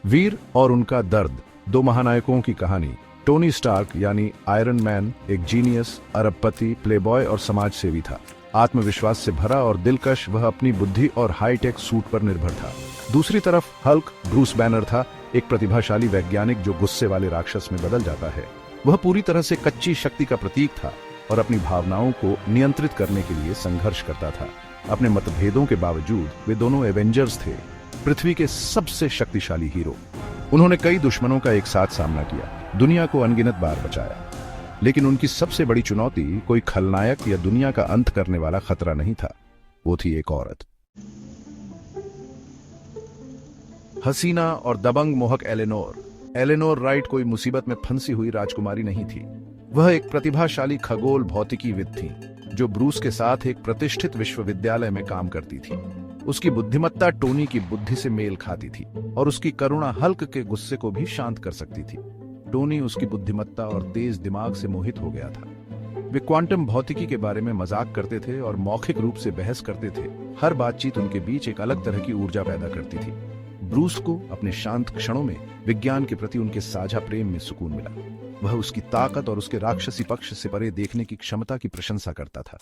वीर और उनका दर्द, दो महानायकों की कहानी। टोनी स्टार्क यानी आयरन मैन एक जीनियस, अरबपति, प्लेबॉय और समाज सेवी था। आत्मविश्वास से भरा और दिलकश, वह अपनी बुद्धि और हाईटेक सूट पर निर्भर था। दूसरी तरफ हल्क ब्रूस बैनर था, एक प्रतिभाशाली वैज्ञानिक जो गुस्से वाले राक्षस में बदल जाता है। वह पूरी तरह से कच्ची शक्ति का प्रतीक था और अपनी भावनाओं को नियंत्रित करने के लिए संघर्ष करता था। अपने मतभेदों के बावजूद वे दोनों एवेंजर्स थे, पृथ्वी के सबसे शक्तिशाली हीरो। उन्होंने कई दुश्मनों का एक साथ सामना किया, दुनिया को अनगिनत बार बचाया। लेकिन उनकी सबसे बड़ी चुनौती कोई खलनायक या दुनिया का अंत करने वाला खतरा नहीं था, वो थी एक औरत। हसीना और दबंग मोहक एलेनोर राइट कोई मुसीबत में फंसी हुई राजकुमारी नहीं थी। वह एक प्रतिभाशाली खगोल भौतिकीविद थी जो ब्रूस के साथ एक प्रतिष्ठित विश्वविद्यालय में काम करती थी। उसकी बुद्धिमत्ता टोनी की बुद्धि से मेल खाती थी और उसकी करुणा हल्क के गुस्से को भी शांत कर सकती थी। टोनी उसकी बुद्धिमत्ता और तेज दिमाग से मोहित हो गया था। वे क्वांटम भौतिकी के बारे में मजाक करते थे और मौखिक रूप से बहस करते थे। हर बातचीत उनके बीच एक अलग तरह की ऊर्जा पैदा करती थी। ब्रूस को अपने शांत क्षणों में विज्ञान के प्रति उनके साझा प्रेम में सुकून मिला। वह उसकी ताकत और उसके राक्षसी पक्ष से परे देखने की क्षमता की प्रशंसा करता था।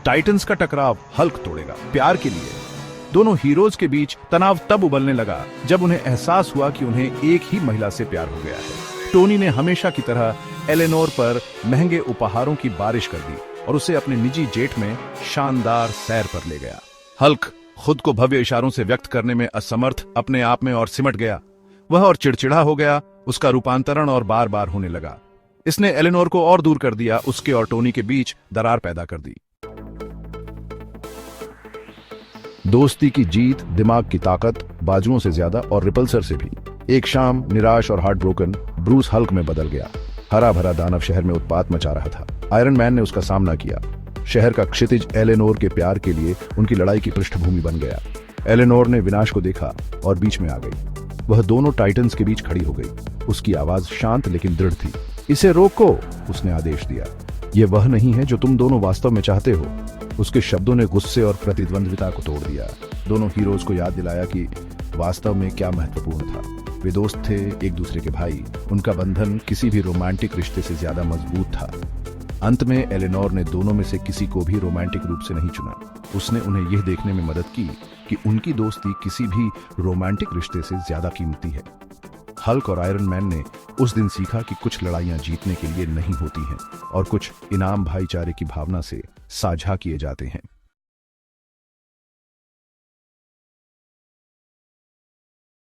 टाइटन्स का टकराव हल्क तोड़ेगा। प्यार के लिए दोनों हीरोज के बीच तनाव तब उबलने लगा जब उन्हें एहसास हुआ कि उन्हें एक ही महिला से प्यार हो गया है। टोनी ने हमेशा की तरह एलेनोर पर महंगे उपहारों की बारिश कर दी और उसे अपने निजी जेट में शानदार सैर पर ले गया। हल्क खुद को भव्य इशारों से व्यक्त करने में असमर्थ अपने आप में और सिमट गया। वह और चिड़चिड़ा हो गया। उसका रूपांतरण और बार बार होने लगा। इसने एलेनोर को और दूर कर दिया, उसके और टोनी के बीच दरार पैदा कर दी। दोस्ती की जीत, दिमाग की ताकत, बाजुओं से ज्यादा और रिपल्सर से भी। एक शाम निराश और हार्ट ब्रोकन ब्रूस हल्क में बदल गया। हरा भरा दानव शहर में उत्पात मचा रहा था। आयरन मैन ने उसका सामना किया। शहर का क्षितिज एलेनोर के प्यार के लिए उनकी लड़ाई की पृष्ठभूमि बन गया। एलेनोर ने विनाश को देखा और बीच में आ गई। वह दोनों टाइटन्स के बीच खड़ी हो गई। उसकी आवाज शांत लेकिन दृढ़ थी। इसे रोको, उसने आदेश दिया। यह वह नहीं है जो तुम दोनों वास्तव में चाहते हो। उसके शब्दों ने गुस्से और प्रतिद्वंद्विता को तोड़ दिया। दोनों हीरोज को याद दिलाया कि वास्तव में क्या महत्वपूर्ण था। वे दोस्त थे, एक दूसरे के भाई। उनका बंधन किसी भी रोमांटिक रिश्ते से ज्यादा मजबूत था। अंत में एलेनोर ने दोनों में से किसी को भी रोमांटिक रूप से नहीं चुना। उसने उन्हें यह देखने में मदद की कि उनकी दोस्ती किसी भी रोमांटिक रिश्ते से ज्यादा कीमती है। हल्क और आयरन मैन ने उस दिन सीखा कि कुछ लड़ाइयां जीतने के लिए नहीं होती हैं और कुछ इनाम भाईचारे की भावना से साझा किए जाते हैं।